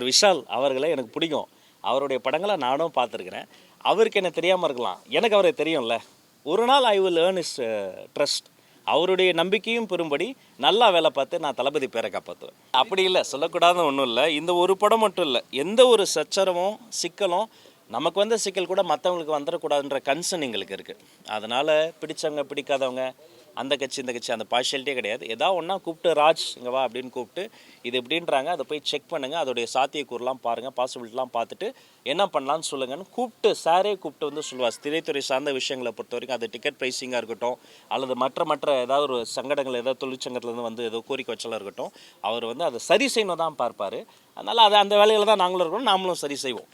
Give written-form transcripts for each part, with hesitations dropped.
விஷால் அவர்களை எனக்கு பிடிக்கும். அவருடைய படங்களை நானும் பார்த்துருக்கிறேன். அவருக்கு என்ன தெரியாமல் இருக்கலாம், எனக்கு அவரை தெரியும்ல. ஒரு நாள் I will earn is trust. அவருடைய நம்பிக்கையும் பெறும்படி நல்லா வேலை பார்த்து நான் தளபதி பேரை காப்பாற்றுவேன். அப்படி இல்லை, சொல்லக்கூடாதுன்னு ஒன்றும் இல்லை. இந்த ஒரு படம் மட்டும் இல்லை, எந்த ஒரு சச்சரவும் சிக்கலும் நமக்கு வந்த சிக்கல் கூட மற்றவங்களுக்கு வந்துடக்கூடாதுன்ற கன்சர்ன் எங்களுக்கு இருக்குது. அதனால் பிடிச்சவங்க பிடிக்காதவங்க அந்த கட்சி இந்த கட்சி அந்த பார்ஷியாலிட்டியே கிடையாது. ஏதாவது ஒன்றா கூப்பிட்டு ராஜ் இங்கே வா அப்படின்னு கூப்பிட்டு இது எப்படின்றாங்க அதை போய் செக் பண்ணுங்கள், அதோடைய சாத்தியக்கூறுலாம் பாருங்கள், பாசிபிலிட்டிலாம் பார்த்துட்டு என்ன பண்ணலான்னு சொல்லுங்கன்னு கூப்பிட்டு சாரே கூப்பிட்டு வந்து சொல்லுவார். திரைத்துறை சார்ந்த விஷயங்களை பொறுத்த வரைக்கும் அது டிக்கெட் ப்ரைஸிங்காக இருக்கட்டும் அல்லது மற்ற ஏதாவது ஒரு சங்கடங்கள் ஏதாவது தொழிற்சங்கத்துலேருந்து வந்து ஏதோ கோரிக்கை வச்சாலும் இருக்கட்டும், அவர் வந்து அதை சரி செய்யணும் தான் பார்ப்பார். அதனால் அது அந்த வேலையில் தான் நாங்களும் இருக்கணும், நாமளும் சரி செய்வோம்.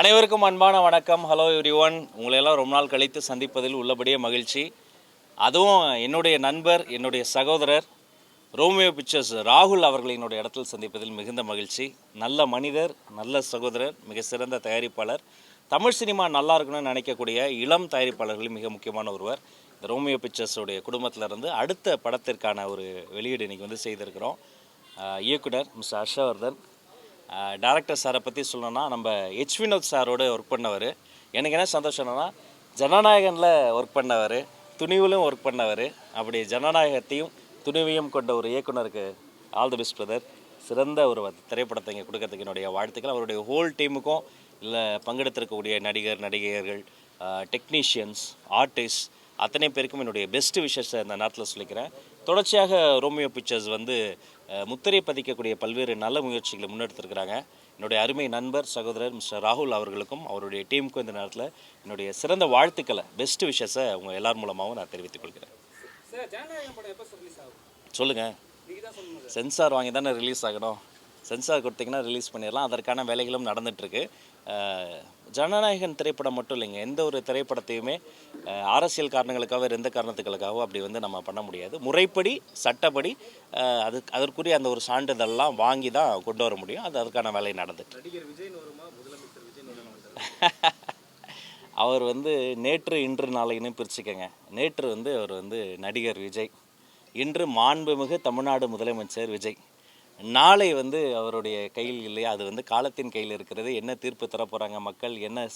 அனைவருக்கும் அன்பான வணக்கம். Hello everyone. உங்களையெல்லாம் ரொம்ப நாள் கழித்து சந்திப்பதில் உள்ளபடியே மகிழ்ச்சி. அதுவும் என்னுடைய நண்பர், என்னுடைய சகோதரர் ரோமியோ பிக்சர்ஸ் ராகுல் அவர்களை என்னுடைய இடத்தில் சந்திப்பதில் மிகுந்த மகிழ்ச்சி. நல்ல மனிதர், நல்ல சகோதரர், மிக சிறந்த தயாரிப்பாளர். தமிழ் சினிமா நல்லா இருக்கணும்னு நினைக்கக்கூடிய இளம் தயாரிப்பாளர்களில் மிக முக்கியமான ஒருவர். இந்த ரோமியோ பிக்சர்ஸோடைய குடும்பத்திலேருந்து அடுத்த படத்திற்கான ஒரு வெளியீடு இன்றைக்கி வந்து செய்திருக்கிறோம். இயக்குனர் மிஸ்டர் ஹர்ஷவர்தன். டைரக்டர் சாரை பற்றி சொல்லணும்னா நம்ம ஹெச் வினோத் சாரோடு ஒர்க் பண்ணவர். எனக்கு என்ன சந்தோஷம்னா ஜனநாயகனில் ஒர்க் பண்ணவர், துணிவிலும் ஒர்க் பண்ணவர். அப்படி ஜனநாயகத்தையும் துணிவையும் கொண்ட ஒரு இயக்குனருக்கு ஆல் தி பெஸ்ட் பிரதர். சிறந்த ஒரு திரைப்படத்தை இங்கே கொடுக்கறதுக்கு என்னுடைய வாழ்த்துக்கள். அவருடைய ஹோல் டீமுக்கும் இல்லை பங்கெடுத்திருக்கக்கூடிய நடிகர்கள், டெக்னீஷியன்ஸ், ஆர்டிஸ்ட் அத்தனை பேருக்கும் என்னுடைய பெஸ்ட் விஷஸை இந்த நேரத்தில் சொல்லிக்கிறேன். தொடர்ச்சியாக ரோமியோ பிக்சர்ஸ் வந்து முத்திரை பதிக்கக்கூடிய பல்வேறு நல்ல முயற்சிகளை முன்னெடுத்திருக்கிறாங்க. என்னுடைய அருமை நண்பர் சகோதரர் மிஸ்டர் ராகுல் அவர்களுக்கும் அவருடைய டீமுக்கும் இந்த நேரத்தில் என்னுடைய சிறந்த வாழ்த்துக்களை, பெஸ்ட் விஷஸை உங்கள் எல்லார் மூலமாகவும் நான் தெரிவித்துக் கொள்கிறேன். சொல்லுங்கள். சென்சார் வாங்கி தானே ரிலீஸ் ஆகணும். சென்சார் கொடுத்தீங்கன்னா ரிலீஸ் பண்ணிடலாம். அதற்கான வேலைகளும் நடந்துகிட்ருக்கு. ஜனநாயகன் திரைப்படம் மட்டும் இல்லைங்க, எந்த ஒரு திரைப்படத்தையுமே அரசியல் காரணங்களுக்காக எந்த காரணத்துக்களுக்காகவும் அப்படி வந்து நம்ம பண்ண முடியாது. முறைப்படி சட்டப்படி அதற்குரிய அந்த ஒரு சான்றிதழ்லாம் வாங்கி தான் கொண்டு வர முடியும். அதற்கான வேலை நடந்துட்டு. அவர் வந்து நேற்று இன்று நாளைன்னு பிரிச்சுக்கங்க. நேற்று வந்து அவர் வந்து நடிகர் விஜய், இன்று மாண்புமிகு தமிழ்நாடு முதலமைச்சர் விஜய். நாளை வந்து அவருடைய கையில் இல்லையா, அது வந்து காலத்தின் கையில் இருக்கிறது. என்ன தீர்ப்பு தர போகிறாங்க மக்கள், என்ன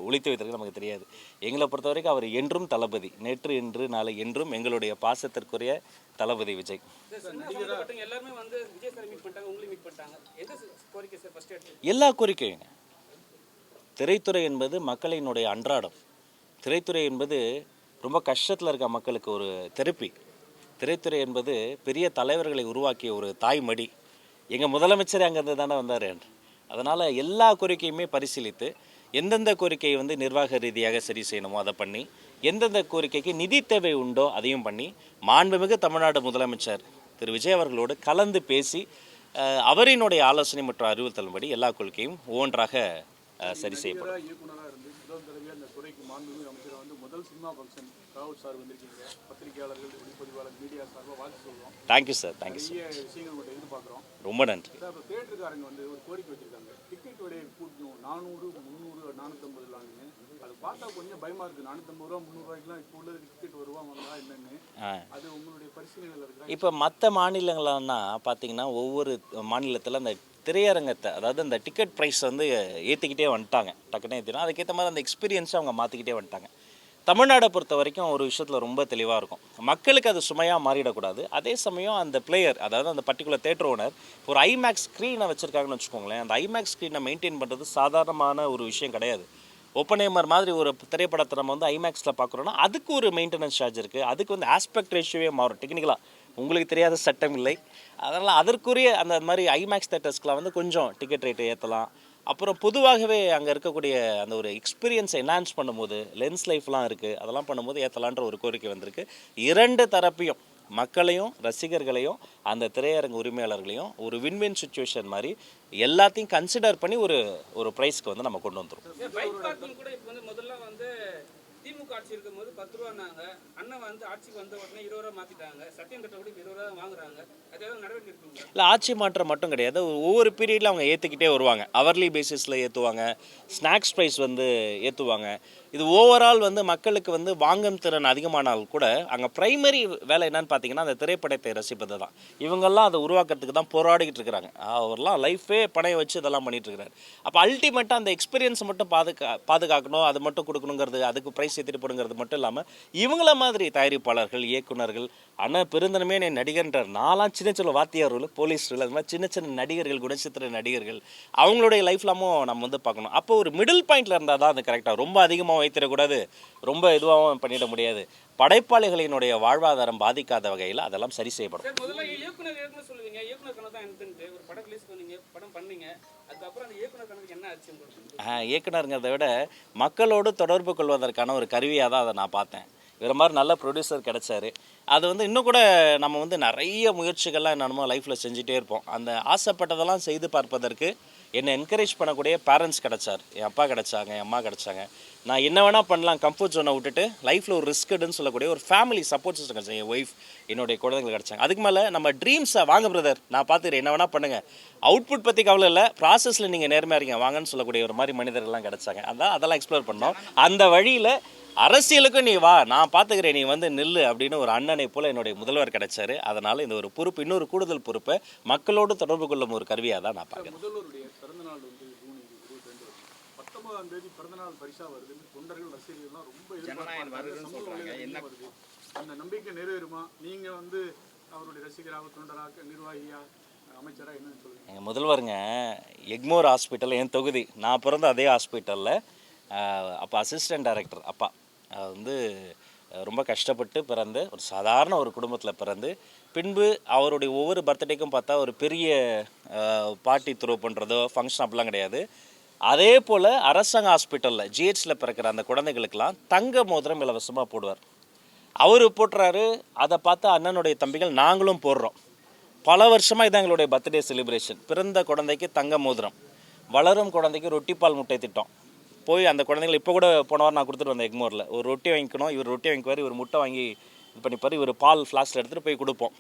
ஒழித்து வைத்திருக்கு நமக்கு தெரியாது. எங்களை பொறுத்த வரைக்கும் அவர் என்றும் தளபதி. நேற்று இன்று நாளை என்றும் எங்களுடைய பாசத்திற்குரிய தளபதி விஜய். எல்லா கோரிக்கையும், திரைத்துறை என்பது மக்களினுடைய அன்றாடம். திரைத்துறை என்பது ரொம்ப கஷ்டத்தில் இருக்க மக்களுக்கு ஒரு தெரப்பி. திரைத்துறை என்பது பெரிய தலைவர்களை உருவாக்கிய ஒரு தாய்மடி. எங்கள் முதலமைச்சர் அங்கேருந்து தானே வந்தார். அதனால் எல்லா கோரிக்கையுமே பரிசீலித்து எந்தெந்த கோரிக்கையை வந்து நிர்வாக ரீதியாக சரி செய்யணுமோ அதை பண்ணி, எந்தெந்த கோரிக்கைக்கு நிதி தேவை உண்டோ அதையும் பண்ணி, மாண்புமிகு தமிழ்நாடு முதலமைச்சர் திரு விஜய் அவர்களோடு கலந்து பேசி அவரினுடைய ஆலோசனை மற்றும் அறிவுறுத்தலின்படி எல்லா கோரிக்கையும் ஒவ்வொன்றாக சரி செய்யப்படும். தேங்க்யூ சார், தேங்க்யூ சார், ரொம்ப நன்றி. இப்போ மற்ற மாநிலங்கள்னா பார்த்தீங்கன்னா ஒவ்வொரு மாநிலத்தில் அந்த திரையரங்கத்தை, அதாவது அந்த டிக்கெட் ப்ரைஸ் வந்து ஏற்றிக்கிட்டே வந்துட்டாங்க. டக்குன்னு ஏற்றினா அதுக்கேற்ற மாதிரி அந்த எக்ஸ்பீரியன்ஸை அவங்க மாற்றிக்கிட்டே வந்துட்டாங்க. தமிழ்நாடை பொறுத்த வரைக்கும் ஒரு விஷயத்தில் ரொம்ப தெளிவாக இருக்கும். மக்களுக்கு அது சுமையாக மாறிடக்கூடாது. அதே சமயம் அந்த பிளேயர், அதாவது அந்த பர்டிகுலர் தேட்டர் ஓனர் ஒரு ஐமேக்ஸ் ஸ்க்ரீனை வச்சுருக்காங்கன்னு வச்சுக்கோங்களேன். அந்த ஐமேக்ஸ் ஸ்க்ரீனை மெயின்டைன் பண்ணுறது சாதாரணமான ஒரு விஷயம் கிடையாது. ஓப்பனேமர் மாதிரி ஒரு திரைப்படத்தை நம்ம வந்து ஐமேக்ஸில் பார்க்குறோன்னா அதுக்கு ஒரு மெயின்டெனன்ஸ் சார்ஜ் இருக்குது. அதுக்கு வந்து ஆஸ்பெக்ட் ரேஷியோவே மாறும். டெக்னிக்கலாக உங்களுக்கு தெரியாத சட்டம் இல்லை. அதனால் அதற்குரிய அந்த மாதிரி ஐமேக்ஸ் தேட்டர்ஸ்க்கெலாம் வந்து கொஞ்சம் டிக்கெட் ரேட்டை ஏற்றலாம். அப்புறம் பொதுவாகவே அங்கே இருக்கக்கூடிய அந்த ஒரு எக்ஸ்பீரியன்ஸை என்ஹான்ஸ் பண்ணும்போது லென்ஸ் லைஃப்லாம் இருக்குது, அதெல்லாம் பண்ணும்போது ஏற்றலான்ற ஒரு கோரிக்கை வந்திருக்கு. இரண்டு தரப்பையும், மக்களையும் ரசிகர்களையும் அந்த திரையரங்கு உரிமையாளர்களையும் ஒரு வின்வின் சுச்சுவேஷன் மாதிரி எல்லாத்தையும் கன்சிடர் பண்ணி ஒரு ப்ரைஸ்க்கு வந்து நம்ம கொண்டு வந்துடும். திமுக ஆட்சி இருக்கும்போது 10 ரூபான்னாங்க. அண்ணன் வந்து ஆட்சிக்கு வந்த உடனே 20 ரூபா மாற்றிட்டாங்க. சத்தியம் கட்டப்படி 20 ரூபா வாங்குறாங்க. அதாவது நடவடிக்கை இருக்குங்க. இல்லை, ஆட்சி மாற்றம் மட்டும் கிடையாது. ஒவ்வொரு பீரியடில் அவங்க ஏற்றிக்கிட்டே வருவாங்க. அவர்லி பேசிஸில் ஏற்றுவாங்க, ஸ்நாக்ஸ் ப்ரைஸ் வந்து ஏற்றுவாங்க. இது ஓவரால் வந்து மக்களுக்கு வந்து வாங்கும் திறன் அதிகமானால் கூட அங்கே ப்ரைமரி வேலை என்னன்னு பார்த்தீங்கன்னா அந்த திரைப்படத்தை ரசிப்பது தான். இவங்கெல்லாம் அதை உருவாக்குறதுக்கு தான் போராடிக்கிட்டு இருக்கிறாங்க. அவர்லாம் லைஃபே பணைய வச்சு இதெல்லாம் பண்ணிட்டு இருக்கிறாரு. அப்போ அல்டிமேட்டாக அந்த எக்ஸ்பீரியன்ஸ் மட்டும் பாதுகாக்கணும், அது மட்டும் கொடுக்கணுங்கிறது, அதுக்கு ப்ரைஸ் ஏற்றிட்டு போடுங்கிறது மட்டும் இல்லாமல் இவங்கள மாதிரி தயாரிப்பாளர்கள், இயக்குனர்கள், அண்ணா பெருந்தனமே என் நடிகர்ன்றார். நான்லாம் சின்ன சின்ன வாத்தியார்கள், போலீஸ் அது மாதிரி சின்ன சின்ன நடிகர்கள், குணச்சித்திர நடிகர்கள், அவங்களுடைய லைஃப்லாமும் நம்ம வந்து பார்க்கணும். அப்போ ஒரு மிடில் பாயிண்டில் இருந்தால் தான் அது கரெக்டாக. ரொம்ப அதிகமாக வைத்திடக்கூடாது, ரொம்ப இதுவாகவும் பண்ணிட முடியாது. படைப்பாளிகளினுடைய வாழ்வாதாரம் பாதிக்காத வகையில் அதெல்லாம் சரி செய்யப்படும். இயக்குனருங்கிறத விட மக்களோடு தொடர்பு கொள்வதற்கான ஒரு கருவியாக தான் அதை நான் பார்த்தேன். இவர மாதிரி நல்ல ப்ரொடியூசர் கிடச்சாரு. அது வந்து இன்னும் கூட நம்ம வந்து நிறைய முயற்சிகள்லாம் என்னென்னமோ லைஃப்பில் செஞ்சுட்டே இருப்போம். அந்த ஆசைப்பட்டதெல்லாம் செய்து பார்ப்பதற்கு என்னை என்கரேஜ் பண்ணக்கூடிய பேரண்ட்ஸ் கிடச்சார். என் அப்பா கிடச்சாங்க, என் அம்மா கிடச்சாங்க. நான் என்ன வேணால் பண்ணலாம், கம்ஃபர்ட் ஜோனை விட்டுட்டு லைஃப்பில் ஒரு ரிஸ்க்குன்னு சொல்லக்கூடிய ஒரு ஃபேமிலி சப்போர்ட் சிஸ்டம் கிடச்சாங்க. என் ஒய்ஃப், என்னுடைய குழந்தைகள் கிடச்சாங்க. அதுக்கு மேலே நம்ம ட்ரீம்ஸை வாங்க பிரதர், நான் பார்த்துக்கிறேன், என்ன வேணால் பண்ணுங்கள், அவுட்புட் பற்றி கவலை இல்லை, ப்ராசஸில் நீங்கள் நேர்மையாக இருக்கீங்க வாங்கன்னு சொல்லக்கூடிய ஒரு மாதிரி மனிதர்கள்லாம் கிடச்சாங்க. அதெல்லாம் எக்ஸ்ப்ளோர் பண்ணோம். அந்த வழியில் அரசியலுக்கும் நீ வா, நான் பார்த்துக்கிறேன், நீ வந்து நில்லு அப்படின்னு ஒரு அண்ணனை போல் என்னுடைய முதல்வர் கிடைச்சாரு. அதனால் இந்த ஒரு பொறுப்பு, இன்னொரு கூடுதல் பொறுப்பை மக்களோடு தொடர்பு கொள்ளும் ஒரு கருவியாக தான் நான் பார்க்குறேன். முதல்வருடைய பிறந்தநாள் வந்து ஜூன் 22 19ஆம் தேதி பிறந்தநாள் பரிசா வருது. தொண்டர்கள், ரசிகர்கள்லாம் ரொம்ப எதிர்பார்ப்பாங்க. வருது, அந்த நம்பிக்கை நிறைவேறுமா? நீங்க வந்து அவருடைய ரசிகராக, தொண்டராக, நிர்வாகியா, அமைச்சராக என்னன்னு சொல்லுங்க. எங்கள் முதல்வருங்க எக்மோர் ஹாஸ்பிட்டல் என் தொகுதி, நான் பிறந்த அதே ஹாஸ்பிட்டலில் அப்போ அசிஸ்டன்ட் டைரக்டர் அப்பா வந்து ரொம்ப கஷ்டப்பட்டு பிறந்து ஒரு சாதாரண ஒரு குடும்பத்தில் பிறந்து பின்பு அவருடைய ஒவ்வொரு பர்த்டேக்கும் பார்த்தா ஒரு பெரிய பார்ட்டி த்ரோ பண்ணுறதோ ஃபங்க்ஷன் அப்படிலாம் கிடையாது. அதே போல் அரசாங்க ஹாஸ்பிட்டலில் ஜிஹெச்சில் பிறக்கிற அந்த குழந்தைகளுக்கெல்லாம் தங்க மோதிரம் இலவசமாக போடுவார். அவர் போட்டுறாரு. அதை பார்த்து அண்ணனுடைய தம்பிகள் நாங்களும் போடுறோம். பல வருஷமாக இதான் எங்களுடைய பர்த்டே செலிப்ரேஷன். பிறந்த குழந்தைக்கு தங்க மோதிரம், வளரும் குழந்தைக்கு ரொட்டிப்பால் முட்டை திட்டம். போய் அந்த குழந்தைகள் இப்போ கூட போனவார் நான் கொடுத்துட்டு வந்தேன் எக்மோரில். ஒரு ரொட்டி வாங்கிக்கணும், இவர் ரொட்டி வாங்கிக்குவார், இவர் முட்டை வாங்கி இது பண்ணிப்பார், இவர் பால் ஃப்ளாஸ்கில் எடுத்துகிட்டு போய் கொடுப்போம்.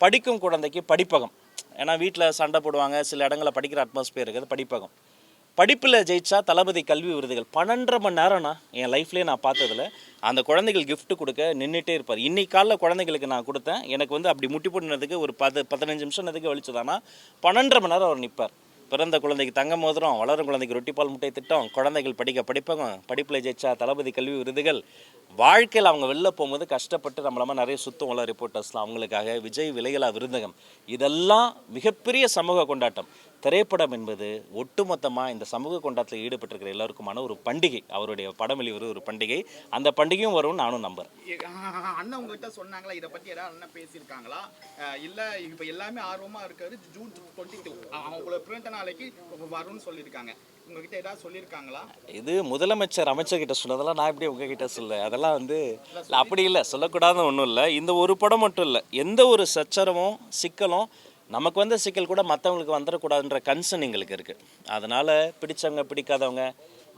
படிக்கும் குழந்தைக்கு படிப்பகம், ஏன்னா வீட்டில் சண்டை போடுவாங்க, சில இடங்களில் படிக்கிற அட்மாஸ்பியர் இருக்குது, படிப்பகம். படிப்பில் ஜெயிச்சா தளபதி கல்வி விருதுகள் 12.5 மணி நேரம்னா என் லைஃப்லேயே நான் பார்த்ததில் அந்த குழந்தைகள் கிஃப்ட் கொடுக்க நின்றுட்டே இருப்பார். இன்னைக்கு காலைல குழந்தைங்களுக்கு நான் கொடுத்தேன், எனக்கு வந்து அப்படி முட்டி போட்டுனதுக்கு ஒரு 15 நிமிஷம் எதுக்கு வலிச்சதானா 12.5 மணி நேரம் அவர் நிற்பார். பிறந்த குழந்தைக்கு தங்க மோதிரம், வளரும் குழந்தைக்கு ரொட்டிப்பால் முட்டை திட்டம், குழந்தைகள் படிக்க படிப்பகம், படிப்பில் ஜெயிச்சா தளபதி கல்வி விருதுகள். வாழ்க்கையில் அவங்க வெளில போகும்போது கஷ்டப்பட்டு நம்மளாம நிறைய சுத்தவங்கள ரிப்போர்ட்டர்ஸ்லாம், அவங்களுக்காக விஜய் விலைகளா விருந்தகம், இதெல்லாம் மிகப்பெரிய சமூக கொண்டாட்டம். திரைப்படம் என்பது ஒட்டுமொத்தமாக இந்த சமூக கொண்டாட்டத்தில் ஈடுபட்டிருக்கிற எல்லாருக்குமான ஒரு பண்டிகை. அவருடைய படம் வெளிவரும் ஒரு பண்டிகை. அந்த பண்டிகையும் வரும்னு நானும் நம்புறேன். அண்ணன் உங்ககிட்ட சொன்னாங்களா, இதை பற்றி ஏதாவது அண்ணன் பேசியிருக்காங்களா? இல்லை இப்போ எல்லாமே ஆர்வமாக இருக்காரு, ஜூன் 22 அவங்களோட பிறந்த நாளைக்கு வரும்னு சொல்லியிருக்காங்க. உங்ககிட்ட ஏதாவது சொல்லியிருக்காங்களா? இது முதலமைச்சர் அமைச்சர்கிட்ட சொன்னதெல்லாம் நான் எப்படி உங்ககிட்ட சொல்ல, அதெல்லாம் வந்து அப்படி இல்லை, சொல்லக்கூடாதுன்னு ஒன்றும் இல்லை. இந்த ஒரு படம் மட்டும் இல்லை, எந்த ஒரு சச்சரவும் சிக்கலும் நமக்கு வந்த சிக்கல் கூட மற்றவங்களுக்கு வந்துடக்கூடாதுன்ற கன்சர்ன் எங்களுக்கு இருக்குது. அதனால் பிடிச்சவங்க பிடிக்காதவங்க,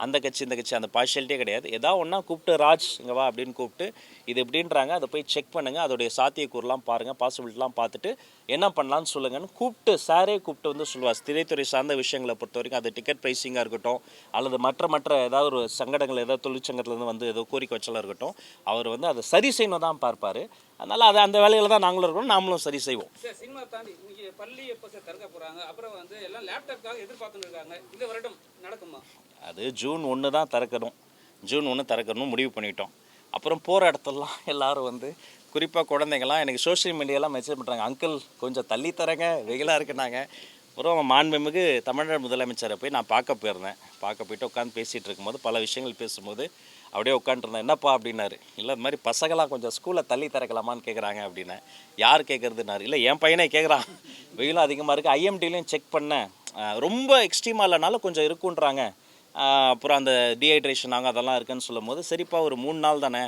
அந்த கட்சி இந்த கட்சி, அந்த பார்ஷியாலிட்டியே கிடையாது. ஏதாவது ஒன்றா கூப்பிட்டு ராஜ் இங்கே வா அப்படின்னு கூப்பிட்டு இது எப்படின்றாங்க, அதை போய் செக் பண்ணுங்கள், அதோடைய சாத்தியக்கூறுலாம் பாருங்கள், பாசிபிலிட்டிலாம் பார்த்துட்டு என்ன பண்ணலான்னு சொல்லுங்கன்னு கூப்பிட்டு சாரே கூப்பிட்டு வந்து சொல்லுவார். திரைத்துறை சார்ந்த விஷயங்களை பொறுத்த வரைக்கும் அது டிக்கெட் ப்ரைஸிங்காக இருக்கட்டும், அல்லது மற்ற ஏதாவது ஒரு சங்கடங்கள், ஏதாவது தொழிற்சங்கத்துலேருந்து வந்து ஏதோ கோரிக்கை வச்சலாக இருக்கட்டும், அவர் வந்து அதை சரி செய்யணும் தான் பார்ப்பார். அதனால் அது அந்த வேலையில் தான் நாங்களும் இருக்கணும், நாமளும் சரி செய்வோம். சினிமா தாண்டி இன்னைக்கு பள்ளி எப்போ சார் திறக்க போகிறாங்க? அப்புறம் வந்து எல்லாம் லேப்டாப்காக எதிர்பார்த்துன்னு இருக்காங்க. இந்த வருடம் நடக்குமா? அது ஜூன் 1 தான் திறக்கணும். ஜூன் 1 திறக்கணும் முடிவு பண்ணிட்டோம். அப்புறம் போகிற இடத்துலலாம் எல்லோரும் வந்து குறிப்பாக குழந்தைங்கள்லாம் எனக்கு சோஷியல் மீடியாலாம் மெசேஜ் பண்ணுறாங்க, அங்கிள் கொஞ்சம் தள்ளி தரங்க, வெயிலாக இருக்குனாங்க. அப்புறம் மாண்புமிகு தமிழக முதலமைச்சரை போய் நான் பார்க்க போயிருந்தேன். பார்க்க போயிட்டு உட்காந்து பேசிகிட்டு இருக்கும்போது பல விஷயங்கள் பேசும்போது அப்படியே உட்காந்துருந்தேன். என்னப்பா அப்படின்னாரு. இல்லை இது மாதிரி பசங்களாம் கொஞ்சம் ஸ்கூலில் தள்ளி திறக்கலாமான்னு கேட்குறாங்க அப்படின்னேன். யார் கேட்குறதுனாரு. இல்லை என் பையனே கேட்குறான், வெயிலும் அதிகமாக இருக்குது, ஐஎம்டிலையும் செக் பண்ணேன், ரொம்ப எக்ஸ்ட்ரீமாக இல்லைனாலும் கொஞ்சம் இருக்குன்றாங்க, அப்புறம் அந்த டீஹைட்ரேஷன் ஆகும் அதெல்லாம் இருக்குன்னு சொல்லும் போது, சரிப்பா ஒரு 3 நாள் தானே,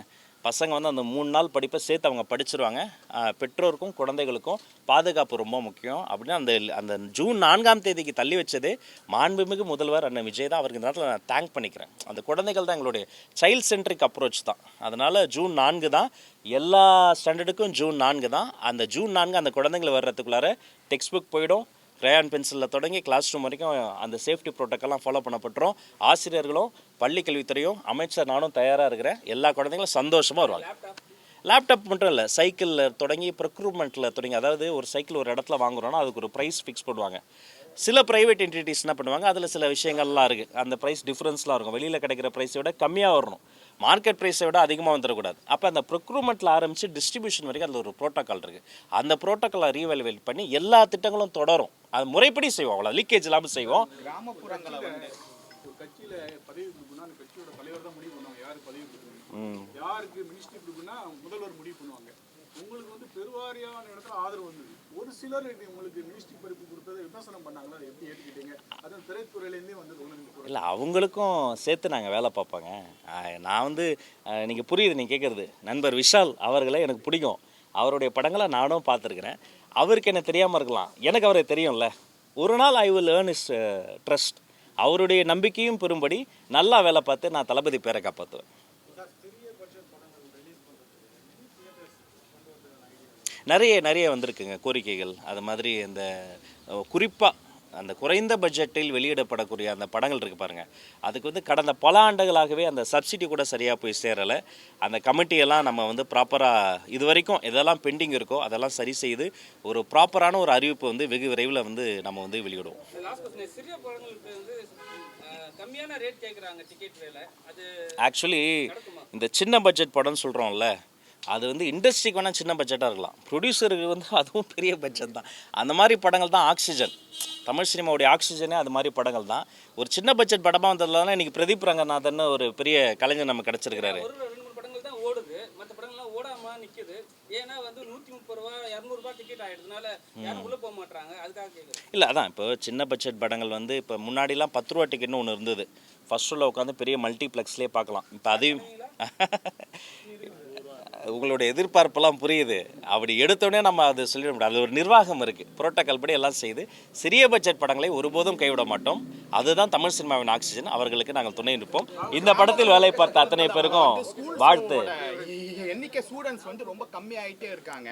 பசங்க வந்து அந்த 3 நாள் படிப்பை சேர்த்து அவங்க படிச்சிருவாங்க, பெற்றோருக்கும் குழந்தைகளுக்கும் பாதுகாப்பு ரொம்ப முக்கியம் அப்படின்னு அந்த ஜூன் 4ஆம் தேதிக்கு தள்ளி வச்சதே மாண்புமிகு முதல்வர் அண்ணன் விஜய் தான். அவருக்கு இந்த நேரத்தில் நான் தேங்க் பண்ணிக்கிறேன். அந்த குழந்தைகள் தான் எங்களுடைய சைல்ட் சென்ட்ரிக் அப்ரோச் தான். அதனால் ஜூன் 4 தான் எல்லா ஸ்டாண்டர்டுக்கும், ஜூன் 4 தான். அந்த ஜூன் 4 அந்த குழந்தைங்களை வர்றதுக்குள்ளார டெக்ஸ்ட் புக் போயிடும், கிரையான் பென்சிலில் தொடங்கி கிளாஸ் ரூம் வரைக்கும் அந்த சேஃப்டி ப்ரோட்டோக்கால்லாம் ஃபாலோ பண்ணப்பட்டுரும். ஆசிரியர்களும் பள்ளி கல்வித்துறையும் அமைச்சர் நானும் தயாராக இருக்கிறேன். எல்லா குழந்தைங்களும் சந்தோஷமாக வருவாங்க. லேப்டாப் மட்டும் இல்லை, சைக்கிளில் தொடங்கி ப்ரொக்ரூட்மெண்ட்டில் தொடங்கி, அதாவது ஒரு சைக்கிள் ஒரு இடத்துல வாங்குறோன்னா அதுக்கு ஒரு ப்ரைஸ் ஃபிக்ஸ் பண்ணுவாங்க. சில ப்ரைவேட் என்டிட்டிஸ் என்ன பண்ணுவாங்க, அதில் சில விஷயங்கள்லாம் இருக்குது, அந்த ப்ரைஸ் டிஃப்ரென்ஸ்லாம் இருக்கும். வெளியில் கிடைக்கிற ப்ரைஸை விட கம்மியாக வரணும், மார்க்கெட் ப்ரைஸை விட அதிகமாக வந்துடக்கூடாது. அப்போ அந்த ப்ரொக்ரூட்மெண்ட்டில் ஆரம்பித்து டிஸ்ட்ரிபியூஷன் வரைக்கும் அதில் ஒரு ப்ரோட்டோக்கால் இருக்குது. அந்த ப்ரோட்டோக்காலை ரீவேல்யூவேட் பண்ணி எல்லா திட்டங்களும் தொடரும். அது முறைப்படி செய்வோம், அவ்வளோ லீக்கேஜ் இல்லாமல் செய்வோம். கிராமப்புறங்களை வந்து ஒரு கட்சியில பதவி கொடுக்கணும்னா அந்த கட்சியோட தலைவர் தான் முடிவு பண்ணுவாங்க யாருக்கு பதவி கொடுக்கணும், யாருக்கு மினிஸ்ட்ரி கொடுக்கணும்னா முதல்வர் முடிவு பண்ணுவாங்க. உங்களுக்கு வந்து பெருவாரியான இடத்துல ஆதரவு வந்தது. ஒரு சிலர் உங்களுக்கு மினிஸ்ட்ரி பொறுப்பு கொடுத்ததை விமர்சனம் பண்ணாங்களா, அதை எப்படி ஏற்றுக்கிட்டீங்க? அதுவும் திரைத்துறையிலேருந்தே வந்தது உங்களுக்கு. இல்லை, அவங்களுக்கும் சேர்த்து நாங்கள் வேலை பார்ப்பாங்க. நான் வந்து நீங்கள் புரியுது நீங்கள் கேட்குறது. நண்பர் விஷால் அவர்களை எனக்கு பிடிக்கும். அவருடைய படங்களை நானும் பார்த்துருக்குறேன். அவருக்கு என்ன தெரியாமல் இருக்கலாம், எனக்கு அவரை தெரியும்ல. ஒரு நாள் I will earn is trust. அவருடைய நம்பிக்கையும் பெறும்படி நல்லா வேலை பார்த்து நான் தளபதி பேரை காப்பாற்றுவேன். நிறைய வந்திருக்குங்க கோரிக்கைகள். அது மாதிரி இந்த குறிப்பாக அந்த குறைந்த பட்ஜெட்டில் வெளியிடப்படக்கூடிய அந்த படங்கள் இருக்குது பாருங்கள், அதுக்கு வந்து கடந்த பல ஆண்டுகளாகவே அந்த சப்சிடி கூட சரியாக போய் சேரலை. அந்த கமிட்டியெல்லாம் நம்ம வந்து ப்ராப்பராக இது வரைக்கும் எதெல்லாம் பெண்டிங் இருக்கோ அதெல்லாம் சரி செய்து ஒரு ப்ராப்பரான ஒரு அறிவிப்பு வந்து வெகு விரைவில் வந்து நம்ம வந்து வெளியிடுவோம். சிறிய படங்களுக்கு வந்து கம்மியான ரேட் கேட்குறாங்க டிக்கெட் விலை. அது ஆக்சுவலி இந்த சின்ன பட்ஜெட் படம்னு சொல்கிறோம்ல, அது வந்து இண்டஸ்ட்ரிக்கு வேணால் சின்ன பட்ஜெட்டாக இருக்கலாம், ப்ரொடியூசருக்கு வந்து அதுவும் பெரிய பட்ஜெட் தான். அந்த மாதிரி படங்கள் தான் ஆக்சிஜன். தமிழ் சினிமாவுடைய ஆக்சிஜனே அது மாதிரி படங்கள் தான். ஒரு சின்ன பட்ஜெட் படமாக வந்ததுனால இன்றைக்கி பிரதீப் ரங்கநாதன் ஒரு பெரிய கலைஞர் நம்ம கிடச்சிருக்கிறாரு. ஒரு 2-3 படங்கள் தான் ஓடுது, மற்ற படங்கள்லாம் ஓடாமல் நிற்குது. ஏன்னா வந்து 130 ரூபா 200 ரூபாய் டிக்கெட் ஆகிடுறதுனால யாரும் உள்ளே போக மாட்டாங்க. அதுக்காக கேட்குறேன். இல்லை, அதான் இப்போ சின்ன பட்ஜெட் படங்கள் வந்து இப்போ முன்னாடிலாம் 10 ரூபா டிக்கெட்னு ஒன்று இருந்தது. ஃபர்ஸ்ட் ஷோவில் உட்காந்து பெரிய மல்டிப்ளெக்ஸ்லேயே பார்க்கலாம். இப்போ அதையும் உங்களோட எதிர்பார்ப்பெல்லாம் புரியுது. அப்படி எடுத்தோடனே நம்ம அதை சொல்லிட முடியாது. அது ஒரு நிர்வாகம் இருக்குது, புரோட்டோக்கால் படி எல்லாம் செய்து சிறிய பட்ஜெட் படங்களை ஒருபோதும் கைவிட மாட்டோம். அதுதான் தமிழ் சினிமாவின் ஆக்சிஜன். அவர்களுக்கு நாங்கள் துணை நிற்போம். இந்த படத்தில் வேலை பார்த்த அத்தனை பேருக்கும் வாழ்த்து. எண்ணிக்கை ஸ்டூடெண்ட்ஸ் வந்து ரொம்ப கம்மி ஆகிட்டே இருக்காங்க.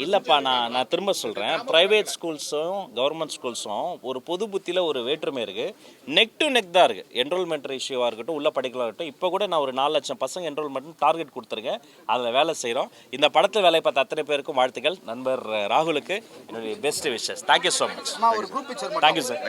இல்லைப்பா, நான் திரும்ப சொல்கிறேன், ப்ரைவேட் ஸ்கூல்ஸும் கவர்மெண்ட் ஸ்கூல்ஸும் ஒரு பொது புத்தியில் ஒரு வேற்றுமை இருக்குது. நெக் டு நெக் தான் இருக்குது. என்ரோல்மெண்ட் ரேஷியோவாக இருக்கட்டும், உள்ள படிக்கலாம் இருக்கட்டும். இப்போ கூட நான் ஒரு 4 லட்சம் பசங்க என்ரோல்மெண்ட் டார்கெட் கொடுத்துருக்கேன். அதில் வேலை செய்கிறோம். இந்த படத்தில் வேலை பார்த்த அத்தனை பேருக்கும் வாழ்த்துக்கள். நண்பர் ராகுலுக்கு என்னுடைய best wishes. Thank you so much. Thank you sir.